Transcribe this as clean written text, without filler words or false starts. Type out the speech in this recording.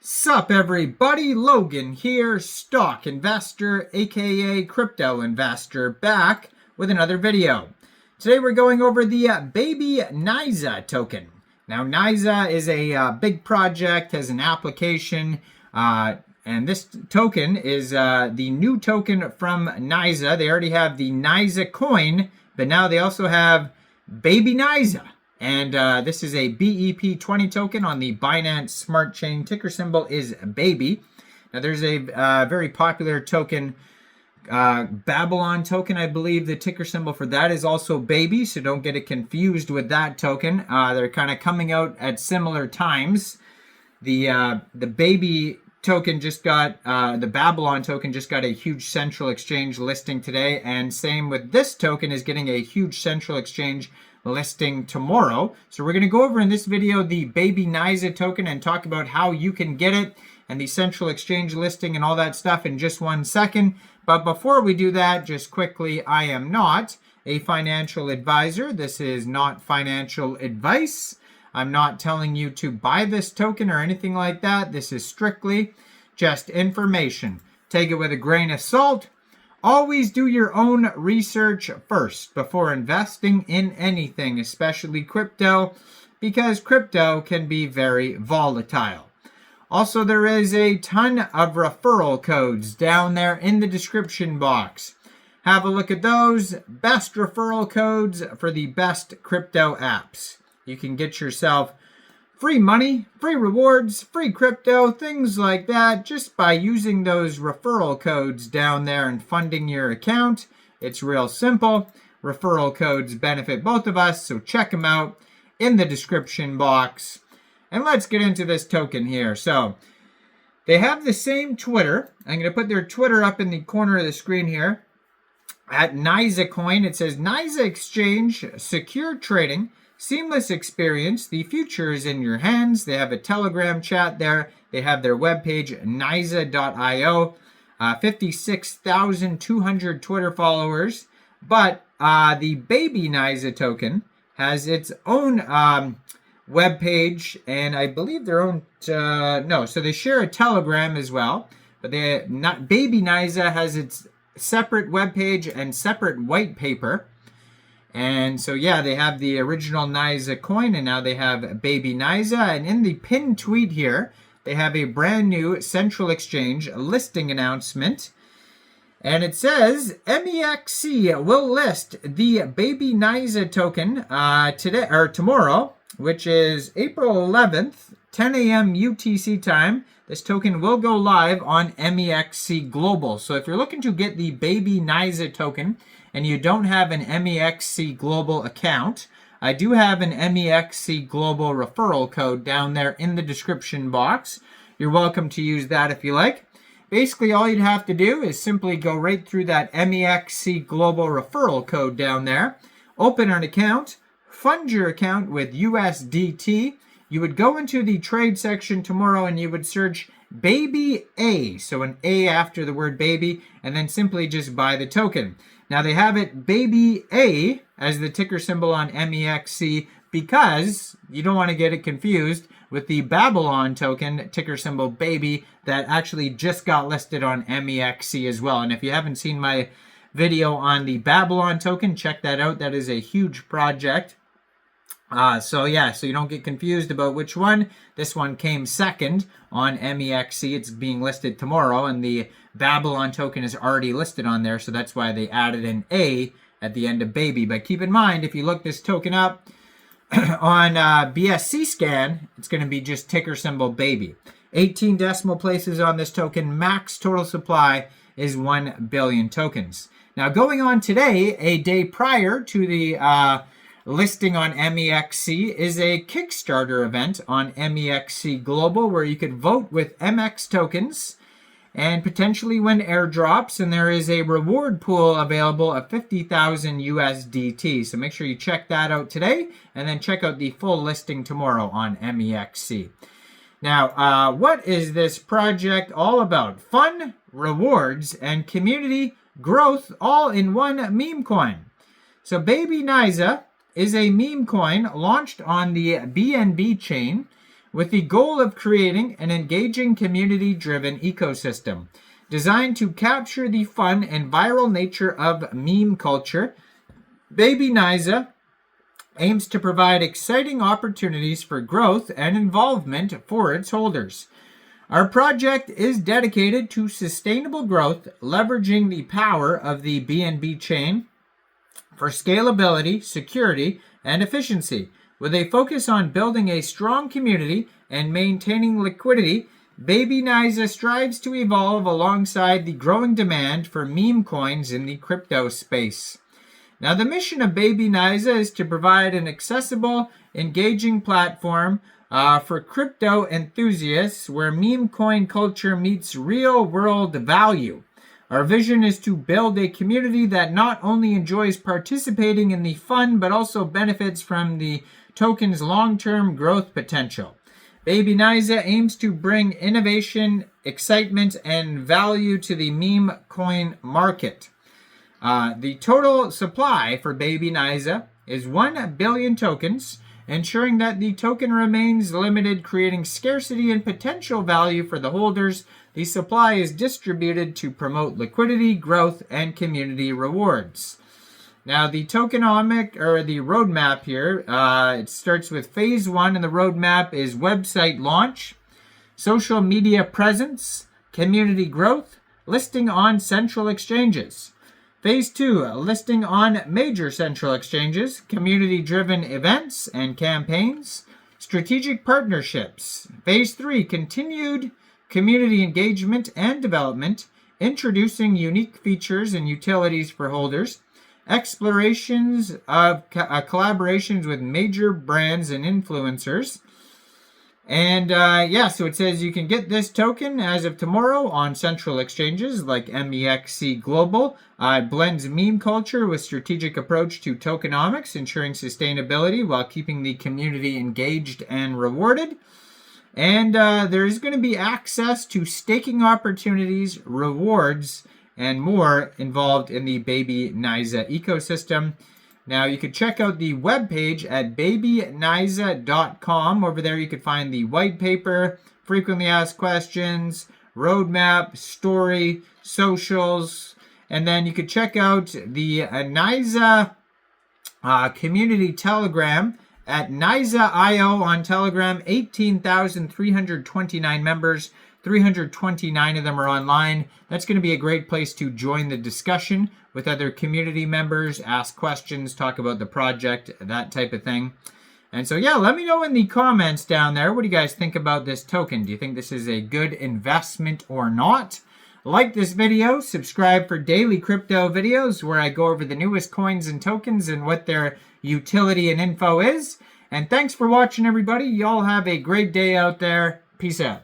Sup everybody, Logan here, stock investor aka crypto investor, back with another video. Today we're going over the baby Niza token. Now Niza is a big project, has an application, and this token is the new token from Niza. They already have the Niza coin, but now they also have baby Niza. And this is a BEP20 token on the Binance Smart Chain. Ticker symbol is BABY. Now there's a very popular token, Babylon token, I believe the ticker symbol for that is also BABY, so don't get it confused with that token. They're kind of coming out at similar times. The BABY token just got, the Babylon token just got a huge central exchange listing today, and same with this token is getting a huge central exchange listing tomorrow. So we're going to go over in this video the baby Niza token and talk about how you can get it and the central exchange listing and all that stuff in just 1 second. But before we do that, just quickly, I am not a financial advisor. This is not financial advice. I'm not telling you to buy this token or anything like that. This is strictly just information. Take it with a grain of salt. Always do your own research first before investing in anything, especially crypto, because crypto can be very volatile. Also, there is a ton of referral codes down there in the description box. Have a look at those. Best referral codes for the best crypto apps. You can get yourself free money, free rewards, free crypto, things like that, just by using those referral codes down there and funding your account. It's real simple. Referral codes benefit both of us, so check them out in the description box. And let's get into this token here. So they have the same Twitter. I'm going to put their Twitter up in the corner of the screen here. At Niza Coin, it says Niza Exchange, secure trading, seamless experience. The future is in your hands. They have a Telegram chat there. They have their webpage, niza.io. 56,200 Twitter followers. But the baby Niza token has its own webpage, and I believe their own, so they share a Telegram as well. But baby Niza has its separate webpage and separate white paper. And so, yeah, they have the original Niza coin, and now they have baby Niza. And in the pinned tweet here, they have a brand new central exchange listing announcement. And it says, Mexc will list the baby Niza token today or tomorrow, which is April 11th, 10 a.m. UTC time. This token will go live on Mexc Global. So if you're looking to get the baby Niza token, and you don't have an Mexc Global account, I do have an Mexc Global referral code down there in the description box. You're welcome to use that if you like. Basically, all you'd have to do is simply go right through that Mexc Global referral code down there, open an account, fund your account with USDT. You would go into the trade section tomorrow and you would search Baby A, so an A after the word baby, and then simply just buy the token. Now they have it Baby A as the ticker symbol on Mexc because you don't want to get it confused with the Babylon token, ticker symbol BABY, that actually just got listed on Mexc as well. And if you haven't seen my video on the Babylon token, check that out. That is a huge project. So you don't get confused about which one. This one came second on Mexc. It's being listed tomorrow, and the Babylon token is already listed on there, so that's why they added an A at the end of baby. But keep in mind, if you look this token up on BSC scan, it's going to be just ticker symbol baby. 18 decimal places on this token. Max total supply is 1 billion tokens. Now going on today, a day prior to the listing on Mexc, is a Kickstarter event on Mexc Global where you could vote with MX tokens and potentially win airdrops, and there is a reward pool available of 50,000 USDT. So make sure you check that out today and then check out the full listing tomorrow on Mexc. Now, what is this project all about? Fun, rewards, and community growth all in one meme coin. So baby Niza is a meme coin launched on the BNB chain with the goal of creating an engaging community-driven ecosystem designed to capture the fun and viral nature of meme culture. Baby Niza aims to provide exciting opportunities for growth and involvement for its holders. Our project is dedicated to sustainable growth, leveraging the power of the BNB chain for scalability, security, and efficiency. With a focus on building a strong community and maintaining liquidity, Baby Niza strives to evolve alongside the growing demand for meme coins in the crypto space. Now, the mission of Baby Niza is to provide an accessible, engaging platform for crypto enthusiasts where meme coin culture meets real-world value. Our vision is to build a community that not only enjoys participating in the fun, but also benefits from the token's long-term growth potential. Baby Niza aims to bring innovation, excitement, and value to the meme coin market. The total supply for Baby Niza is 1 billion tokens, ensuring that the token remains limited, creating scarcity and potential value for the holders. The supply is distributed to promote liquidity, growth, and community rewards. Now, the tokenomic, or the roadmap here, it starts with phase 1, and the roadmap is website launch, social media presence, community growth, listing on central exchanges. Phase 2, listing on major central exchanges, community-driven events and campaigns, strategic partnerships. Phase 3, continued community engagement and development, introducing unique features and utilities for holders, explorations of collaborations with major brands and influencers. And so it says you can get this token as of tomorrow on central exchanges like Mexc Global. It blends meme culture with strategic approach to tokenomics, ensuring sustainability while keeping the community engaged and rewarded. And there is going to be access to staking opportunities, rewards, and more involved in the Baby Niza ecosystem. Now, you could check out the webpage at babyniza.com. Over there, you could find the white paper, frequently asked questions, roadmap, story, socials, and then you could check out the Niza community Telegram at Niza.io on Telegram. 18,329 members. 329 of them are online. That's going to be a great place to join the discussion with other community members, ask questions, talk about the project, that type of thing. And so, let me know in the comments down there. What do you guys think about this token? Do you think this is a good investment or not? Like this video, subscribe for daily crypto videos where I go over the newest coins and tokens and what their utility and info is. And thanks for watching, everybody. Y'all have a great day out there. Peace out.